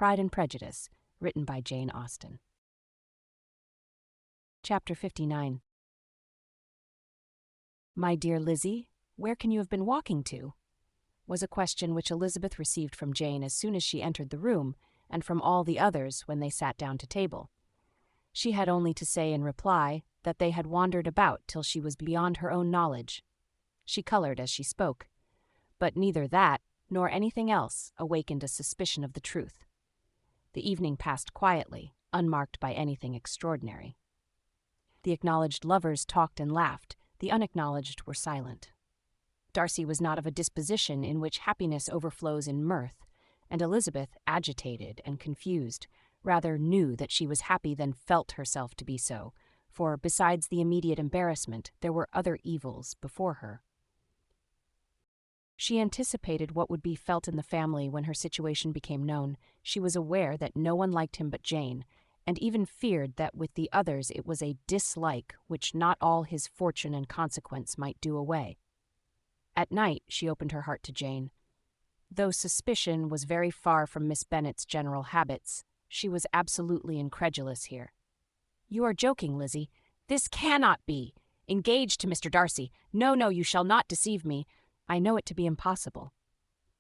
Pride and Prejudice, written by Jane Austen. Chapter 59. "My dear Lizzie, where can you have been walking to?" was a question which Elizabeth received from Jane as soon as she entered the room, and from all the others when they sat down to table. She had only to say in reply that they had wandered about till she was beyond her own knowledge. She colored as she spoke, but neither that nor anything else awakened a suspicion of the truth. The evening passed quietly, unmarked by anything extraordinary. The acknowledged lovers talked and laughed, the unacknowledged were silent. Darcy was not of a disposition in which happiness overflows in mirth, and Elizabeth, agitated and confused, rather knew that she was happy than felt herself to be so, for besides the immediate embarrassment, there were other evils before her. She anticipated what would be felt in the family when her situation became known. She was aware that no one liked him but Jane, and even feared that with the others it was a dislike which not all his fortune and consequence might do away. At night she opened her heart to Jane. Though suspicion was very far from Miss Bennet's general habits, she was absolutely incredulous here. "You are joking, Lizzie. This cannot be. Engaged to Mr. Darcy. No, you shall not deceive me. I know it to be impossible.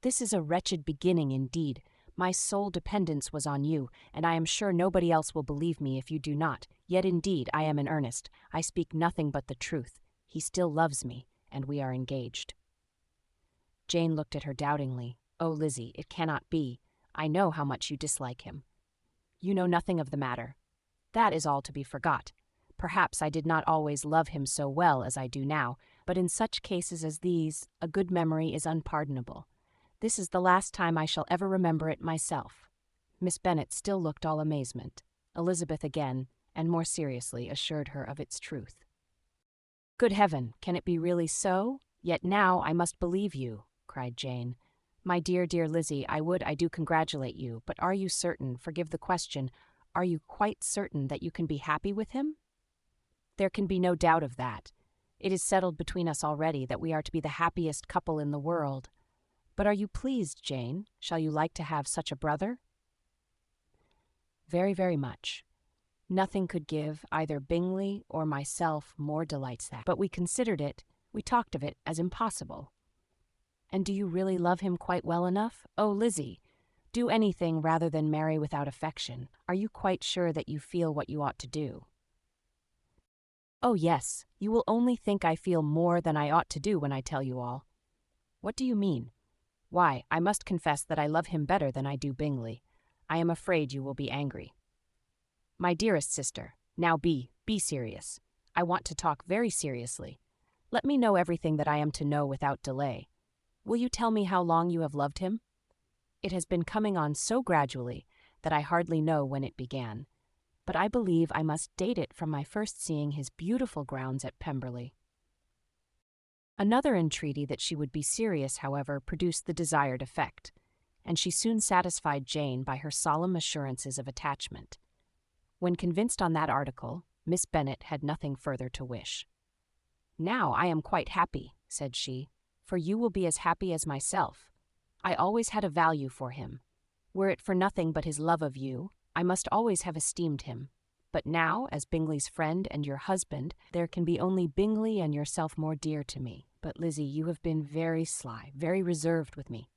This is a wretched beginning indeed. My sole dependence was on you, and I am sure nobody else will believe me if you do not. Yet indeed I am in earnest. I speak nothing but the truth. He still loves me, and we are engaged." Jane looked at her doubtingly. "Oh, Lizzie, it cannot be. I know how much you dislike him. You know nothing of the matter. That is all to be forgot. Perhaps I did not always love him so well as I do now, but in such cases as these, a good memory is unpardonable. This is the last time I shall ever remember it myself." Miss Bennet still looked all amazement. Elizabeth again, and more seriously, assured her of its truth. "Good heaven, can it be really so? Yet now I must believe you," cried Jane. "My dear Lizzie, I do congratulate you, but are you certain, forgive the question, are you quite certain that you can be happy with him?" "There can be no doubt of that. It is settled between us already that we are to be the happiest couple in the world. But are you pleased, Jane? Shall you like to have such a brother?" "Very, very much. Nothing could give either Bingley or myself more delights than. But we talked of it as impossible." "And do you really love him quite well enough? Oh, Lizzie, do anything rather than marry without affection. Are you quite sure that you feel what you ought to do?" "Oh, yes, you will only think I feel more than I ought to do when I tell you all." "What do you mean?" "Why, I must confess that I love him better than I do Bingley. I am afraid you will be angry." "My dearest sister, now be serious. I want to talk very seriously. Let me know everything that I am to know without delay. Will you tell me how long you have loved him? It has been coming on so gradually that I hardly know when it began, but I believe I must date it from my first seeing his beautiful grounds at Pemberley." Another entreaty that she would be serious, however, produced the desired effect, and she soon satisfied Jane by her solemn assurances of attachment. When convinced on that article, Miss Bennet had nothing further to wish. "Now I am quite happy," said she, "for you will be as happy as myself. I always had a value for him. Were it for nothing but his love of you, I must always have esteemed him. But now, as Bingley's friend and your husband, there can be only Bingley and yourself more dear to me. But, Lizzie, you have been very sly, very reserved with me.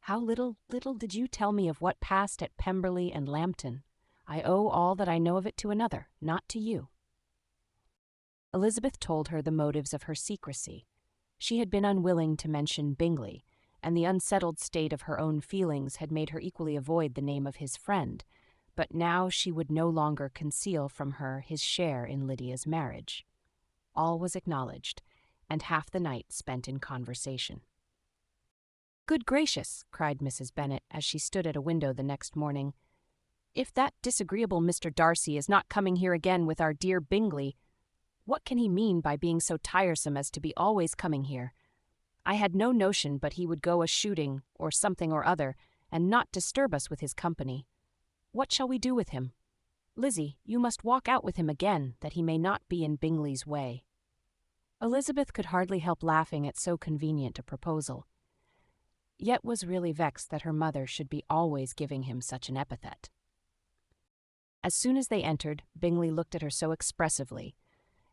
How little did you tell me of what passed at Pemberley and Lambton. I owe all that I know of it to another, not to you." Elizabeth told her the motives of her secrecy. She had been unwilling to mention Bingley, and the unsettled state of her own feelings had made her equally avoid the name of his friend, but now she would no longer conceal from her his share in Lydia's marriage. All was acknowledged, and half the night spent in conversation. "Good gracious!" cried Mrs. Bennet, as she stood at a window the next morning. "If that disagreeable Mr. Darcy is not coming here again with our dear Bingley, what can he mean by being so tiresome as to be always coming here? I had no notion but he would go a-shooting, or something or other, and not disturb us with his company. What shall we do with him? Lizzie, you must walk out with him again, that he may not be in Bingley's way." Elizabeth could hardly help laughing at so convenient a proposal. yet was really vexed that her mother should be always giving him such an epithet. As soon as they entered, Bingley looked at her so expressively,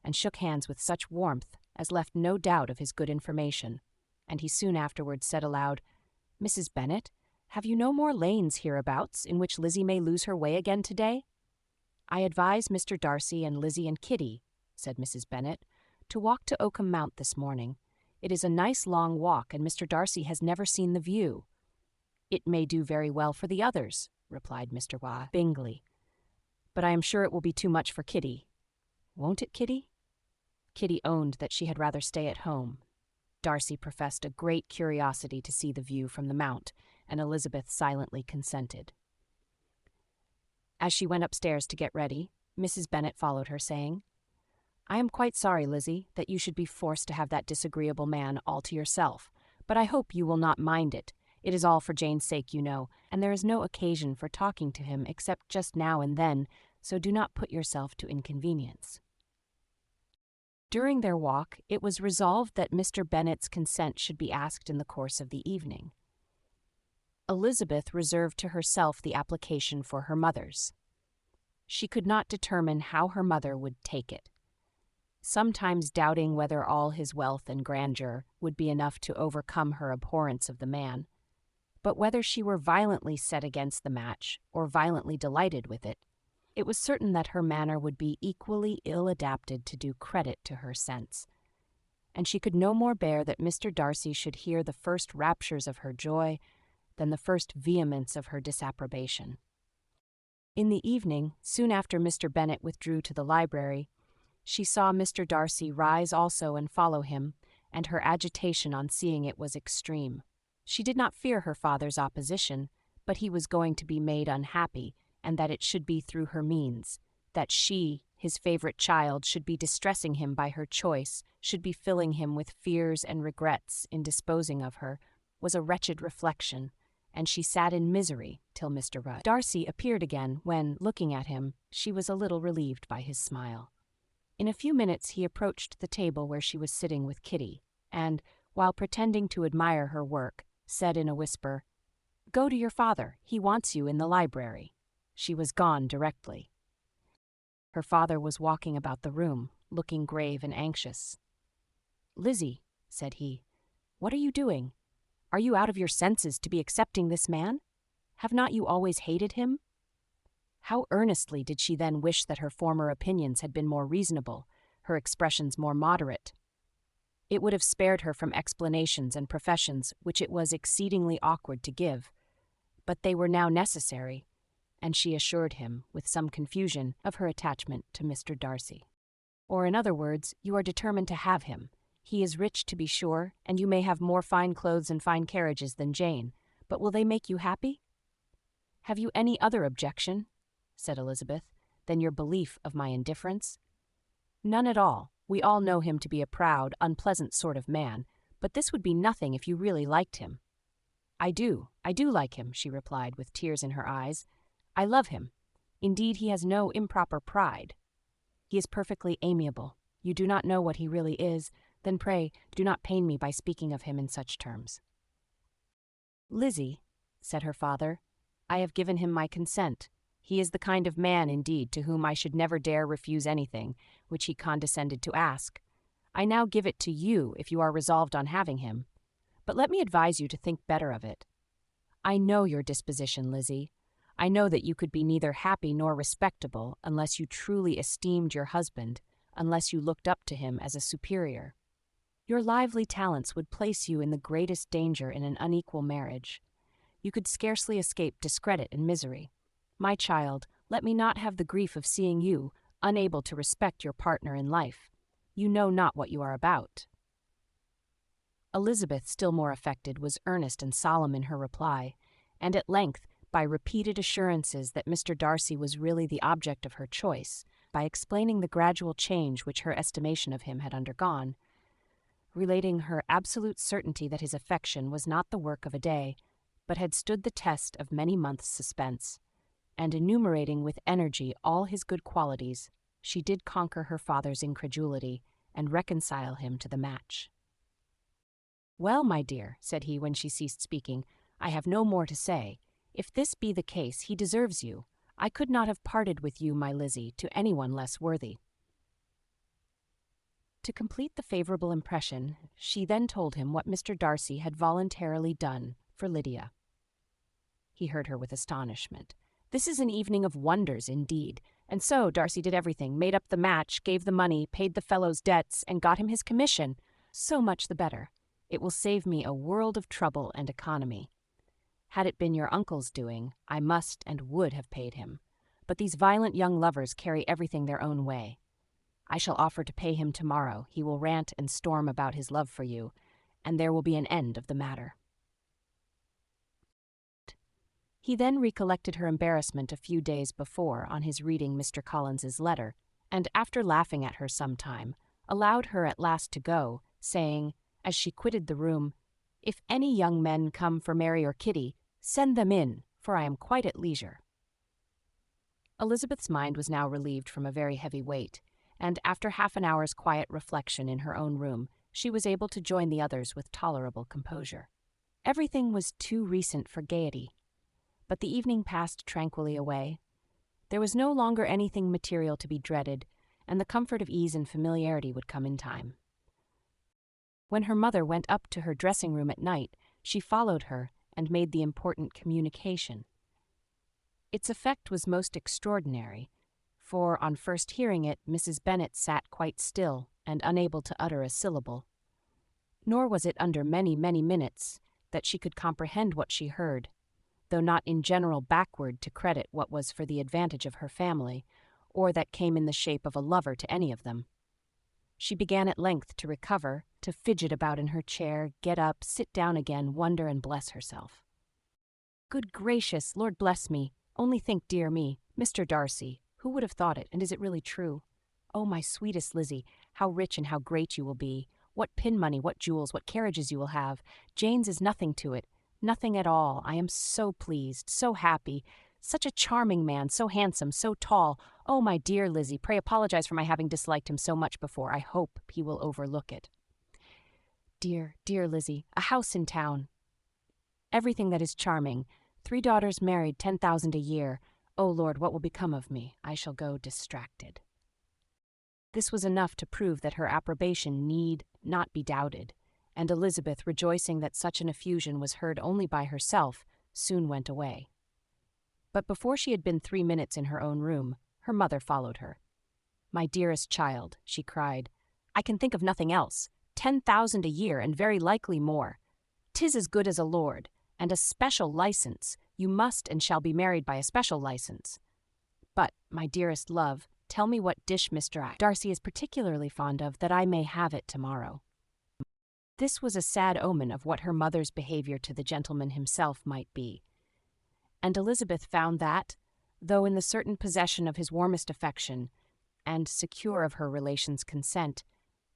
and shook hands with such warmth as left no doubt of his good information, and he soon afterwards said aloud, "Mrs. Bennet, have you no more lanes hereabouts in which Lizzie may lose her way again today?" "I advise Mr. Darcy and Lizzie and Kitty," said Mrs. Bennet, "to walk to Oakham Mount this morning. It is a nice long walk, and Mr. Darcy has never seen the view." "It may do very well for the others," replied Mr. Bingley, "but I am sure it will be too much for Kitty. Won't it, Kitty?" Kitty owned that she had rather stay at home. Darcy professed a great curiosity to see the view from the mount, and Elizabeth silently consented. As she went upstairs to get ready, Mrs. Bennet followed her, saying, "I am quite sorry, Lizzie, that you should be forced to have that disagreeable man all to yourself, but I hope you will not mind it. It is all for Jane's sake, you know, and there is no occasion for talking to him except just now and then, so do not put yourself to inconvenience." During their walk, it was resolved that Mr. Bennet's consent should be asked in the course of the evening. Elizabeth reserved to herself the application for her mother's. She could not determine how her mother would take it, sometimes doubting whether all his wealth and grandeur would be enough to overcome her abhorrence of the man, but whether she were violently set against the match or violently delighted with it, it was certain that her manner would be equally ill adapted to do credit to her sense, and she could no more bear that Mr. Darcy should hear the first raptures of her joy than the first vehemence of her disapprobation. In the evening, soon after Mr. Bennet withdrew to the library, she saw Mr. Darcy rise also and follow him, and her agitation on seeing it was extreme. She did not fear her father's opposition, but he was going to be made unhappy, and that it should be through her means, that she, his favourite child, should be distressing him by her choice, should be filling him with fears and regrets in disposing of her, was a wretched reflection, and she sat in misery till Mr. Darcy appeared again, when, looking at him, she was a little relieved by his smile. In a few minutes he approached the table where she was sitting with Kitty, and, while pretending to admire her work, said in a whisper, "Go to your father, he wants you in the library." She was gone directly. Her father was walking about the room, looking grave and anxious. "Lizzie," said he, "what are you doing? Are you out of your senses to be accepting this man? Have not you always hated him?" How earnestly did she then wish that her former opinions had been more reasonable, her expressions more moderate. It would have spared her from explanations and professions which it was exceedingly awkward to give, but they were now necessary, and she assured him, with some confusion, of her attachment to Mr. Darcy. "Or, in other words, you are determined to have him. He is rich, to be sure, and you may have more fine clothes and fine carriages than Jane, but will they make you happy?" "Have you any other objection," said Elizabeth, "than your belief of my indifference?" "None at all. We all know him to be a proud, unpleasant sort of man, but this would be nothing if you really liked him." I do like him," she replied, with tears in her eyes. "I love him. Indeed, he has no improper pride. He is perfectly amiable. You do not know what he really is, then pray do not pain me by speaking of him in such terms." "Lizzie," said her father, "I have given him my consent. He is the kind of man, indeed, to whom I should never dare refuse anything which he condescended to ask. I now give it to you if you are resolved on having him. But let me advise you to think better of it. I know your disposition, Lizzie. I know that you could be neither happy nor respectable unless you truly esteemed your husband, unless you looked up to him as a superior. Your lively talents would place you in the greatest danger in an unequal marriage. You could scarcely escape discredit and misery. My child, let me not have the grief of seeing you unable to respect your partner in life. You know not what you are about." Elizabeth, still more affected, was earnest and solemn in her reply, and at length, by repeated assurances that Mr. Darcy was really the object of her choice, by explaining the gradual change which her estimation of him had undergone, relating her absolute certainty that his affection was not the work of a day, but had stood the test of many months' suspense, and enumerating with energy all his good qualities, she did conquer her father's incredulity and reconcile him to the match. "Well, my dear," said he when she ceased speaking, "I have no more to say. If this be the case, he deserves you. I could not have parted with you, my Lizzie, to anyone less worthy." To complete the favorable impression, she then told him what Mr. Darcy had voluntarily done for Lydia. He heard her with astonishment. This is an evening of wonders, indeed. And so Darcy did everything, made up the match, gave the money, paid the fellow's debts, and got him his commission. So much the better. It will save me a world of trouble and economy. Had it been your uncle's doing, I must and would have paid him. But these violent young lovers carry everything their own way. I shall offer to pay him tomorrow. He will rant and storm about his love for you, and there will be an end of the matter. He then recollected her embarrassment a few days before on his reading Mr. Collins's letter, and after laughing at her some time, allowed her at last to go, saying, as she quitted the room, "If any young men come for Mary or Kitty, send them in, for I am quite at leisure." Elizabeth's mind was now relieved from a very heavy weight, and after half an hour's quiet reflection in her own room, she was able to join the others with tolerable composure. Everything was too recent for gaiety, but the evening passed tranquilly away. There was no longer anything material to be dreaded, and the comfort of ease and familiarity would come in time. When her mother went up to her dressing-room at night, she followed her and made the important communication. Its effect was most extraordinary, for on first hearing it, Mrs. Bennet sat quite still and unable to utter a syllable. Nor was it under many, many minutes that she could comprehend what she heard, though not in general backward to credit what was for the advantage of her family, or that came in the shape of a lover to any of them. She began at length to recover, to fidget about in her chair, get up, sit down again, wonder and bless herself. "Good gracious, Lord bless me! Only think, dear me, Mr. Darcy, who would have thought it, and is it really true? Oh, my sweetest Lizzie, how rich and how great you will be! What pin money, what jewels, what carriages you will have! Jane's is nothing to it. Nothing at all. I am so pleased, so happy. Such a charming man, so handsome, so tall. Oh, my dear Lizzie, pray apologize for my having disliked him so much before. I hope he will overlook it. Dear, dear Lizzie, a house in town. Everything that is charming. 3 daughters married, 10,000 a year. Oh, Lord, what will become of me? I shall go distracted." This was enough to prove that her approbation need not be doubted, and Elizabeth, rejoicing that such an effusion was heard only by herself, soon went away. But before she had been 3 minutes in her own room, her mother followed her. "My dearest child," she cried, "I can think of nothing else. 10,000 a year, and very likely more. 'Tis as good as a lord, and a special license. You must and shall be married by a special license. But, my dearest love, tell me what dish Mr. Darcy is particularly fond of, that I may have it tomorrow." This was a sad omen of what her mother's behavior to the gentleman himself might be, and Elizabeth found that, though in the certain possession of his warmest affection, and secure of her relations' consent,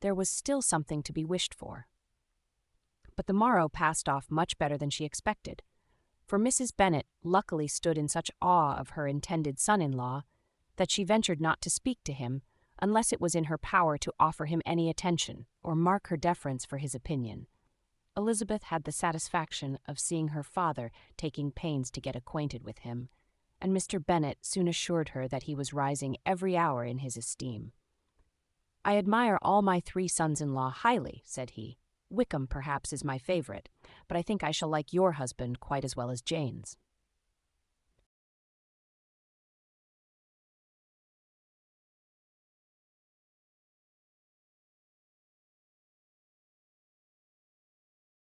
there was still something to be wished for. But the morrow passed off much better than she expected, for Mrs. Bennet luckily stood in such awe of her intended son-in-law that she ventured not to speak to him unless it was in her power to offer him any attention or mark her deference for his opinion. Elizabeth had the satisfaction of seeing her father taking pains to get acquainted with him, and Mr. Bennet soon assured her that he was rising every hour in his esteem. "I admire all my 3 sons-in-law highly," said he. "Wickham, perhaps, is my favourite, but I think I shall like your husband quite as well as Jane's."